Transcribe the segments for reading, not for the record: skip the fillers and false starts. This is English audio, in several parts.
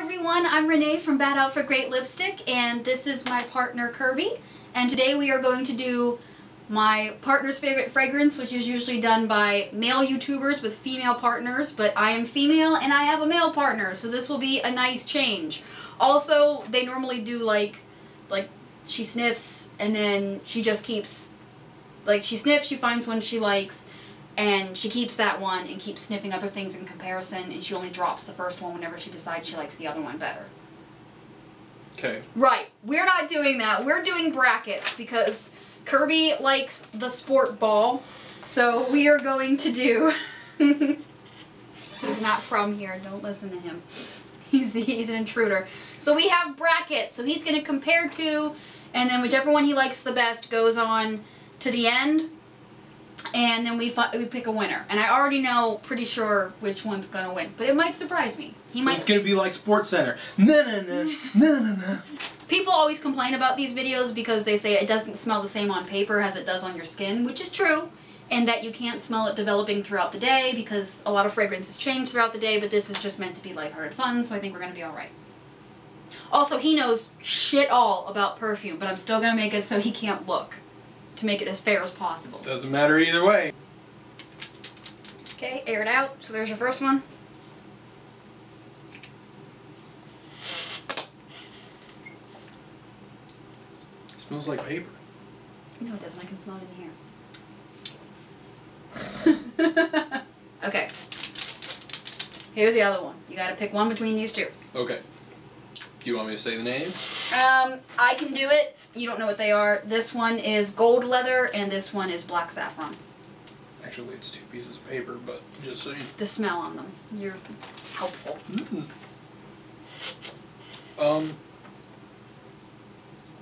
everyone, I'm Renee from Bad Outfit Great Lipstick, and this is my partner Kirby, and today we are going to do my partner's favorite fragrance, which is usually done by male YouTubers with female partners, but I am female and I have a male partner, so this will be a nice change. Also, they normally do like she sniffs and then she just keeps, she sniffs, she finds one she likes, and she keeps that one and keeps sniffing other things in comparison, and she only drops the first one whenever she decides she likes the other one better. Okay. Right. We're not doing that. We're doing brackets because Kirby likes the sport ball, so we are going to do... He's not from here. Don't listen to him. He's an intruder. So we have brackets, so he's going to compare two, and then whichever one he likes the best goes on to the end. And then we pick a winner. And I already know, pretty sure, which one's going to win. But it might surprise me. It's going to be like Sports Center. No. People always complain about these videos because they say it doesn't smell the same on paper as it does on your skin, which is true. And that you can't smell it developing throughout the day because a lot of fragrances change throughout the day, but this is just meant to be lighthearted fun, so I think we're going to be alright. Also, he knows shit all about perfume, but I'm still going to make it so he can't look. To make it as fair as possible. Doesn't matter either way. Okay, air it out. So there's your first one. It smells like paper. No, it doesn't. I can smell it in the air. Okay. Here's the other one. You gotta pick one between these two. Okay. Do you want me to say the names? I can do it. You don't know what they are. This one is gold leather, and this one is black saffron. Actually, it's two pieces of paper, but just so you... The smell on them. You're helpful.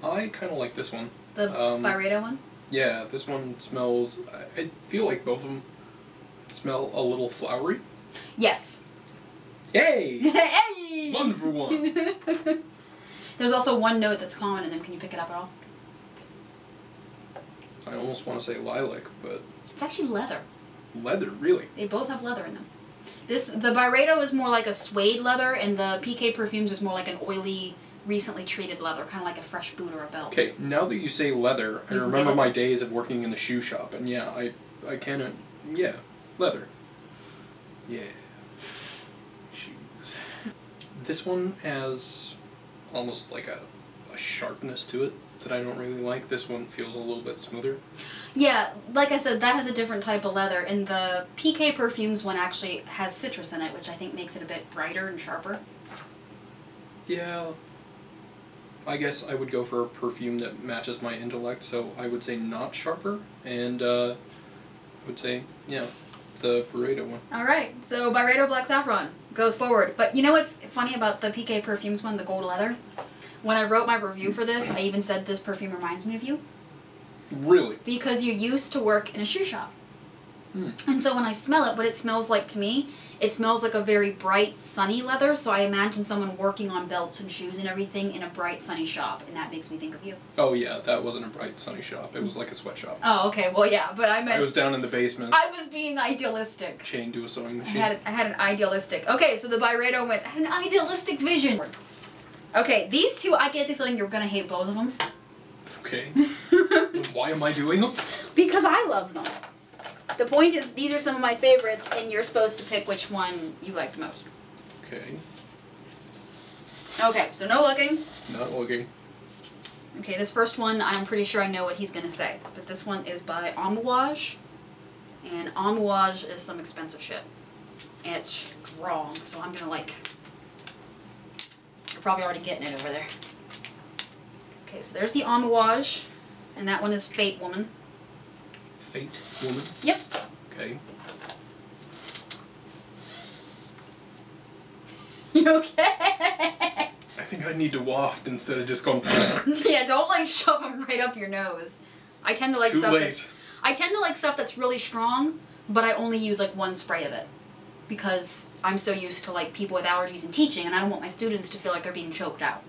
I kind of like this one. The Byredo one? Yeah, this one smells... I feel like both of them smell a little flowery. Yes. Yay! Hey! 1 for 1. There's also one note that's common in them. Can you pick it up at all? I almost want to say lilac, but... It's actually leather. Leather? Really? They both have leather in them. The Byredo is more like a suede leather, and the PK Perfumes is more like an oily, recently treated leather, kind of like a fresh boot or a belt. Okay, now that you say leather, I remember my days of working in the shoe shop, and yeah, I kind of... Yeah, leather. Yeah. Shoes. This one has... almost like a sharpness to it that I don't really like. This one feels a little bit smoother. Yeah, like I said, that has a different type of leather, and the PK Perfumes one actually has citrus in it, which I think makes it a bit brighter and sharper. Yeah, I guess I would go for a perfume that matches my intellect, so I would say not sharper, and I would say, yeah, the Byredo one. Alright, so Byredo Black Saffron goes forward. But you know what's funny about the PK Perfumes one, the gold leather? When I wrote my review for this, I even said this perfume reminds me of you. Really? Because you used to work in a shoe shop. And so when I smell it, what it smells like to me, it smells like a very bright, sunny leather, so I imagine someone working on belts and shoes and everything in a bright, sunny shop, and that makes me think of you. Oh yeah, that wasn't a bright, sunny shop. It was like a sweatshop. Oh, okay, well yeah, but I meant... I was down in the basement. I was being idealistic. Chained to a sewing machine. I had an idealistic... Okay, so the Byredo went... I had an idealistic vision. Okay, these two, I get the feeling you're gonna hate both of them. Okay. Why am I doing them? Because I love them. The point is, these are some of my favorites, and you're supposed to pick which one you like the most. Okay. Okay, so no looking. Not looking. Okay, this first one, I'm pretty sure I know what he's going to say. But this one is by Amouage. And Amouage is some expensive shit. And it's strong, so I'm going to like... You're probably already getting it over there. Okay, so there's the Amouage. And that one is Fate Woman. Fate Woman? Yep. Okay. You okay? I think I need to waft instead of just going... Yeah, don't like shove them right up your nose. I tend to like I tend to like stuff that's really strong, but I only use like one spray of it. Because I'm so used to like people with allergies and teaching, and I don't want my students to feel like they're being choked out.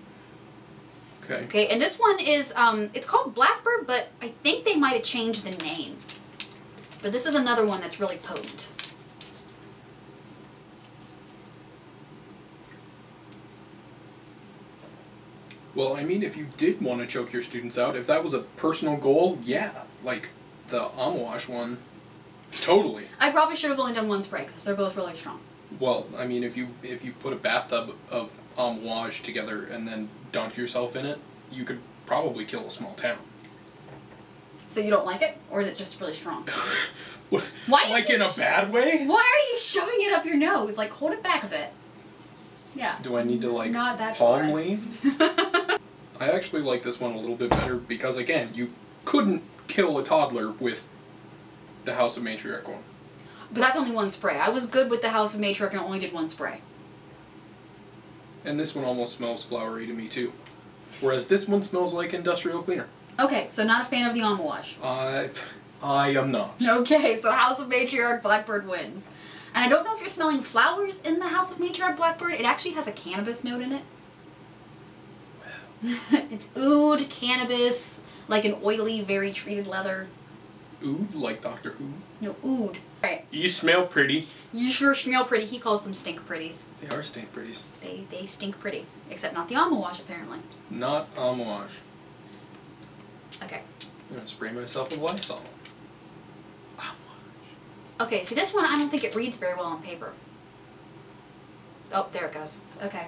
Okay. Okay, and this one is, it's called Blackbird, but I think they might have changed the name. But this is another one that's really potent. Well, I mean, if you did want to choke your students out, if that was a personal goal, yeah. Like, the Amouage one, totally. I probably should have only done one spray, because they're both really strong. Well, I mean, if you put a bathtub of Amouage together and then dunk yourself in it, you could probably kill a small town. So you don't like it? Or is it just really strong? What, Why like in a bad way? Why are you shoving it up your nose? Like, hold it back a bit. Yeah. Do I need to, like, not that palm far. lean? I actually like this one a little bit better because, again, you couldn't kill a toddler with the House of Matriarch one. But that's only one spray. I was good with the House of Matriarch and only did one spray. And this one almost smells flowery to me, too. Whereas this one smells like industrial cleaner. Okay, so not a fan of the Amouage. I am not. Okay, so House of Matriarch Blackbird wins. And I don't know if you're smelling flowers in the House of Matriarch Blackbird. It actually has a cannabis note in it. It's oud, cannabis, like an oily, very treated leather. Oud? Like Doctor Who? No, oud. Right. You smell pretty. You sure smell pretty. He calls them stink pretties. They are stink pretties. They stink pretty. Except not the Amouage, apparently. Not Amouage. Okay. I'm gonna spray myself with Lysol. Okay, see this one I don't think it reads very well on paper. Oh, there it goes. Okay.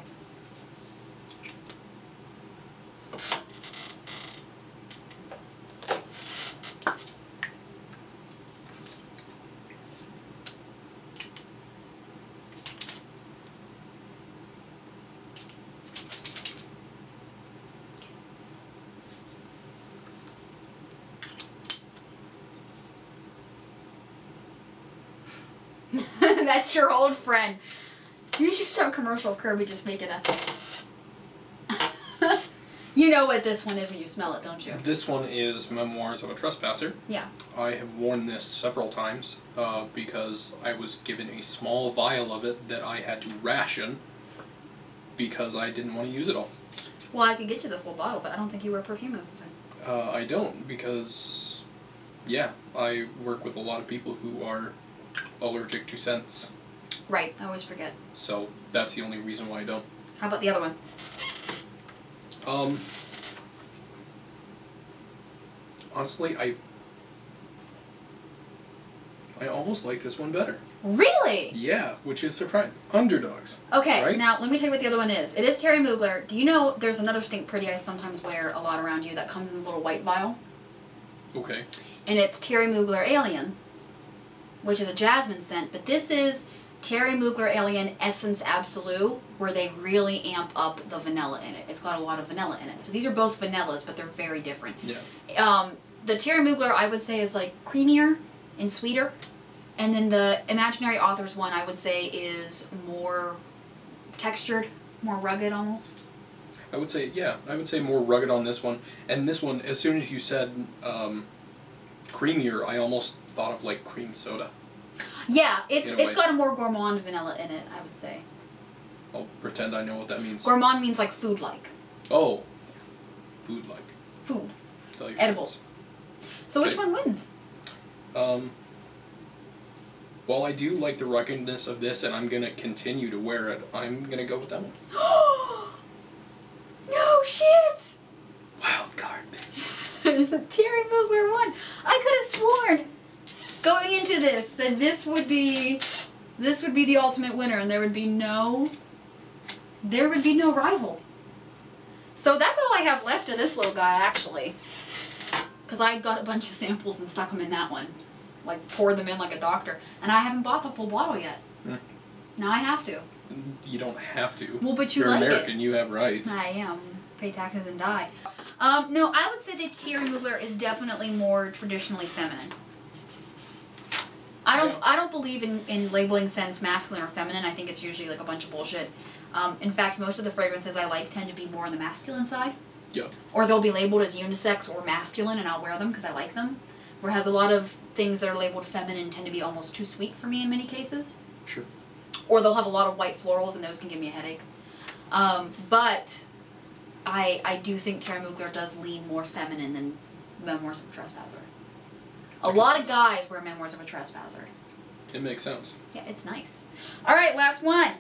That's your old friend. You should show a commercial of Kirby just making a... You know what this one is when you smell it, don't you? This one is Memoirs of a Trespasser. Yeah. I have worn this several times because I was given a small vial of it that I had to ration because I didn't want to use it all. Well, I could get you the full bottle, but I don't think you wear perfume most of the time. I don't because, yeah, I work with a lot of people who are allergic to scents. Right, I always forget. So that's the only reason why I don't. How about the other one? Honestly, I almost like this one better. Really? Yeah, which is surprising. Underdogs. Okay, right? Now let me tell you what the other one is. It is Thierry Mugler. Do you know there's another stink pretty I sometimes wear a lot around you that comes in a little white vial? Okay. And it's Thierry Mugler Alien, which is a jasmine scent, but this is Thierry Mugler Alien Essence Absolue, where they really amp up the vanilla in it. It's got a lot of vanilla in it. So these are both vanillas, but they're very different. Yeah. The Thierry Mugler, I would say, is like creamier and sweeter. And then the Imaginary Authors one, I would say, is more textured, more rugged almost. I would say, yeah, I would say more rugged on this one. And this one, as soon as you said creamier, I almost thought of like cream soda. Yeah, it's got a more gourmand vanilla in it, I would say. I'll pretend I know what that means. Gourmand means like food-like. Oh. Food-like. Food. Tell your Edible. friends. So which one wins? While I do like the ruggedness of this, and I'm going to continue to wear it, I'm going to go with that one. No shit! Wild card. Thierry Mugler won. I could have sworn, going into this, that this would be the ultimate winner, and there would be no rival. So that's all I have left of this little guy, actually. Because I got a bunch of samples and stuck them in that one. Like, poured them in like a doctor. And I haven't bought the full bottle yet. Mm. Now I have to. You don't have to. Well, but You're like American, it. you have rights. I am. Pay taxes and die. No, I would say that Thierry Mugler is definitely more traditionally feminine. I don't believe in labeling scents masculine or feminine. I think it's usually like a bunch of bullshit. In fact, most of the fragrances I like tend to be more on the masculine side. Yeah. Or they'll be labeled as unisex or masculine, and I'll wear them because I like them. Whereas a lot of things that are labeled feminine tend to be almost too sweet for me in many cases. Sure. Or they'll have a lot of white florals, and those can give me a headache. But I do think Thierry Mugler does lean more feminine than Memoirs of a Trespasser. A lot of guys wear Memoirs of a Trespasser. It makes sense. Yeah, it's nice. All right, last one.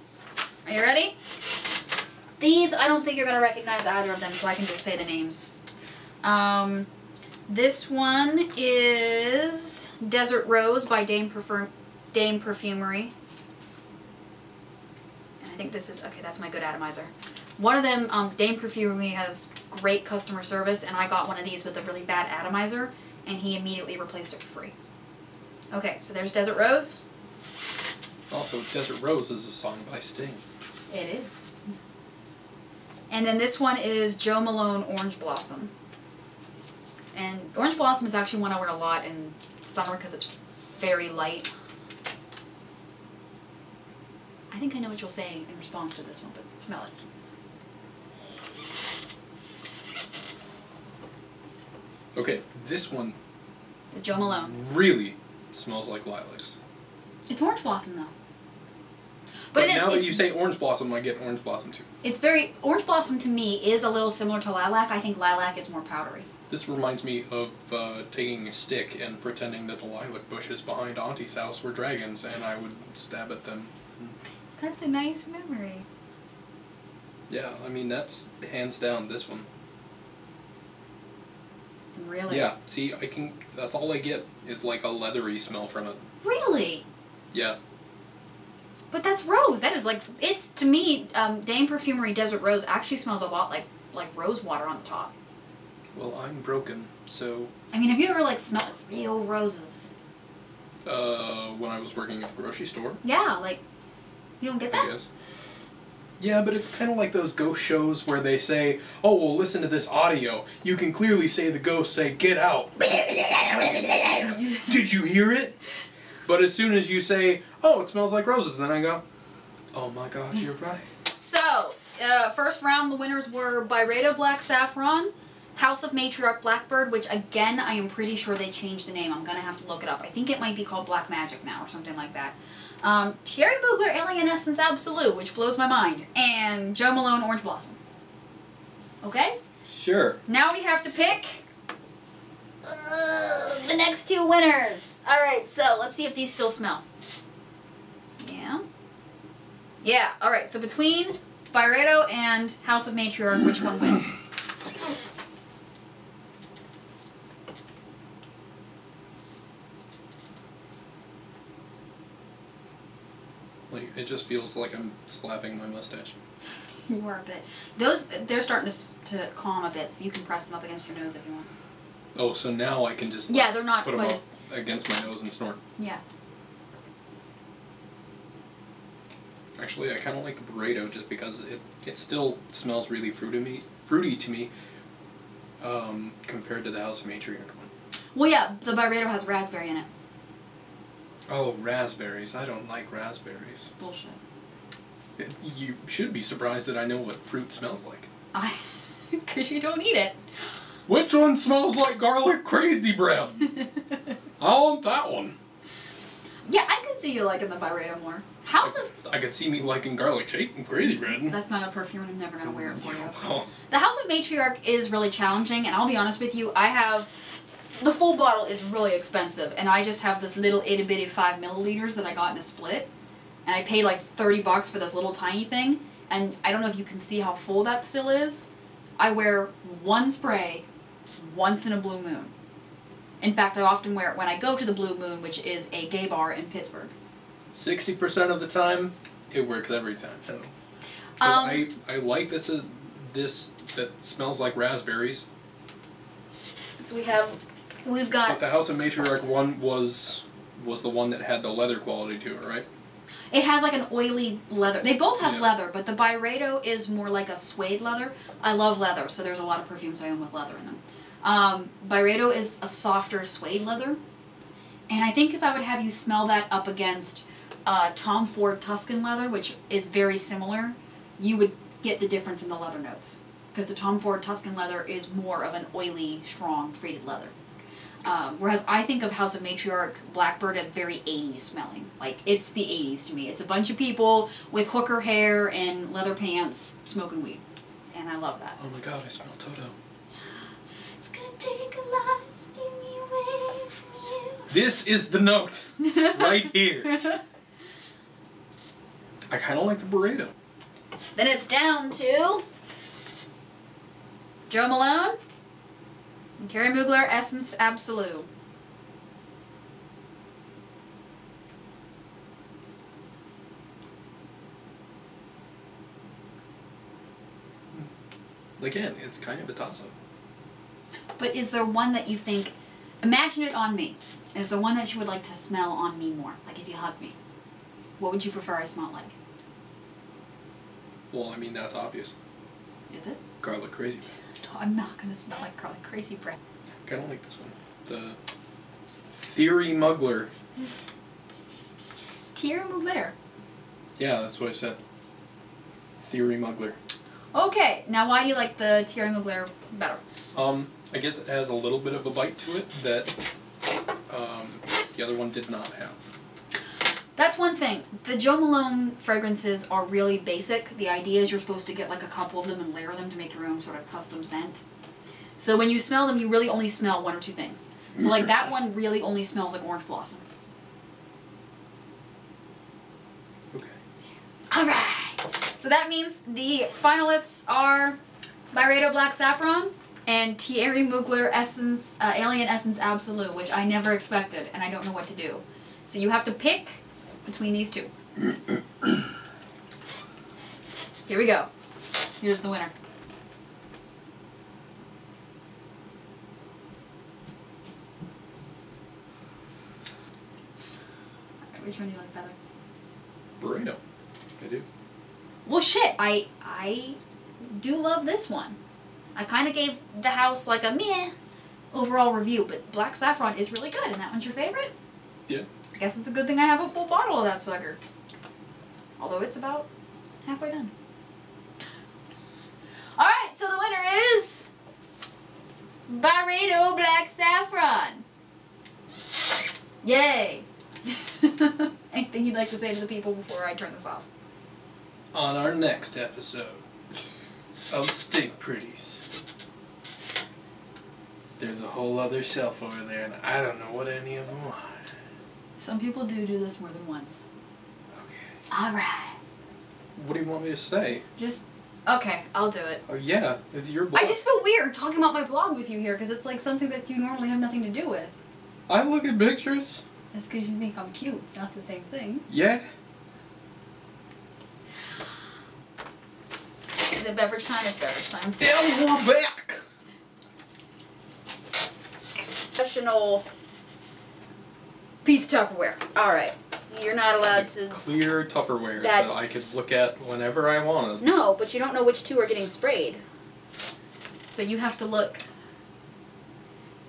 Are you ready? These, I don't think you're going to recognize either of them, so I can just say the names. This one is Desert Rose by Dame Perfumery. And I think this is, okay, that's my good atomizer. One of them, Dame Perfumery has great customer service, and I got one of these with a really bad atomizer, and he immediately replaced it for free. Okay, so there's Desert Rose. Also, Desert Rose is a song by Sting. It is. And then this one is Joe Malone Orange Blossom. And Orange Blossom is actually one I wear a lot in summer because it's very light. I think I know what you'll say in response to this one, but smell it. Okay, this one... The Joe Malone. Really smells like lilacs. It's Orange Blossom, though. But now that you say Orange Blossom, I get Orange Blossom, too. It's very... Orange Blossom, to me, is a little similar to lilac. I think lilac is more powdery. This reminds me of taking a stick and pretending that the lilac bushes behind Auntie's house were dragons, and I would stab at them. That's a nice memory. Yeah, I mean, that's hands down this one. Really? Yeah, see, I can... That's all I get is like a leathery smell from it. Really? Yeah. But that's rose. That is like... It's, to me, Dame Perfumery Desert Rose actually smells a lot like rose water on the top. Well, I'm broken, so... I mean, have you ever, like, smelled real roses? When I was working at the grocery store. Yeah, like... You don't get that? I guess. Yeah, but it's kind of like those ghost shows where they say, oh, well, listen to this audio. You can clearly say the ghost say, get out. Did you hear it? But as soon as you say, oh, it smells like roses, then I go, oh my god, you're right. So, first round, the winners were Byredo Black Saffron, House of Matriarch Blackbird, which again, I am pretty sure they changed the name. I'm going to have to look it up. I think it might be called Black Magic now or something like that. Thierry Mugler Alien Essence Absolue, which blows my mind. And Joe Malone Orange Blossom. Okay? Sure. Now we have to pick the next two winners. Alright, so let's see if these still smell. Yeah. Yeah, alright, so between Byredo and House of Matriarch, which one wins? Like, it just feels like I'm slapping my mustache. You are a bit. Those, they're starting to calm a bit, so you can press them up against your nose if you want. Oh, so now I can just yeah, they're not put them quite up against my nose and snort. Yeah. Actually, I kind of like the Byredo just because it still smells really fruity to me compared to the House of Matriarch one. Well, yeah, the Byredo has raspberry in it. Oh, raspberries. I don't like raspberries. Bullshit. You should be surprised that I know what fruit smells like. Because you don't eat it. Which one smells like garlic crazy bread? I want that one. Yeah, I could see you liking the Byredo more. I could see me liking garlic shake and crazy bread. That's not a perfume, and I'm never going to wear it for you. Oh. The House of Matriarch is really challenging, and I'll be honest with you, I have... The full bottle is really expensive, and I just have this little itty bitty 5 milliliters that I got in a split. And I paid like $30 for this little tiny thing, and I don't know if you can see how full that still is. I wear one spray once in a blue moon. In fact, I often wear it when I go to the Blue Moon, which is a gay bar in Pittsburgh. 60% of the time, it works every time. I like this that smells like raspberries. So we've got... But the House of Matriarch one was the one that had the leather quality to it, right? It has like an oily leather. They both have leather, but the Byredo is more like a suede leather. I love leather, so there's a lot of perfumes I own with leather in them. Byredo is a softer suede leather. And I think if I would have you smell that up against Tom Ford Tuscan leather, which is very similar, you would get the difference in the leather notes. Because the Tom Ford Tuscan leather is more of an oily, strong, treated leather. Whereas I think of House of Matriarch Blackbird as very 80s smelling. Like, it's the 80s to me. It's a bunch of people with hooker hair and leather pants smoking weed. And I love that. Oh my god, I smell Toto. It's gonna take a lot to steal me away from you. This is the note. Right here. I kind of like the Byredo. Then it's down to Joe Malone and Thierry Mugler Essence Absolue. Again, it's kind of a toss-up. But is there one that you think, imagine it on me, is there one that you would like to smell on me more? Like if you hug me. What would you prefer I smell like? Well, I mean, that's obvious. Is it? Garlic Crazy. No, I'm not going to smell like garlic crazy bread. I kind of like this one. The Thierry Mugler. Thierry Mugler. Yeah, that's what I said. Thierry Mugler. Okay, now why do you like the Thierry Mugler better? I guess it has a little bit of a bite to it that the other one did not have. That's one thing. The Joe Malone fragrances are really basic. The idea is you're supposed to get like a couple of them and layer them to make your own sort of custom scent. So when you smell them, you really only smell one or two things. So like that one really only smells like orange blossom. Okay. Alright! So that means the finalists are Byredo Black Saffron and Thierry Mugler Essence, Alien Essence Absolue, which I never expected, and I don't know what to do. So you have to pick between these two. Here we go. Here's the winner. Which one do you like better? Byredo. I do. Well, shit. I do love this one. I kind of gave the house like a meh overall review, but Black Saffron is really good, and that one's your favorite? Yeah. I guess it's a good thing I have a full bottle of that sucker. Although it's about halfway done. Alright, so the winner is Byredo Black Saffron. Yay! Anything you'd like to say to the people before I turn this off? On our next episode of Stink Pretties, there's a whole other shelf over there, and I don't know what any of them are. Some people do this more than once. Okay. Alright. What do you want me to say? Just, okay, I'll do it. Oh yeah, it's your blog. I just feel weird talking about my blog with you here, because it's like something that you normally have nothing to do with. I look at pictures. That's because you think I'm cute. It's not the same thing. Yeah. Is it beverage time? It's beverage time. And we're back! Professional piece of Tupperware. Alright. You're not allowed to... Clear Tupperware that I could look at whenever I wanted. No, but you don't know which two are getting sprayed. So you have to look...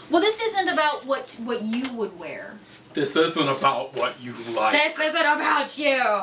Well, this isn't about what you would wear. This isn't about what you like. This isn't about you!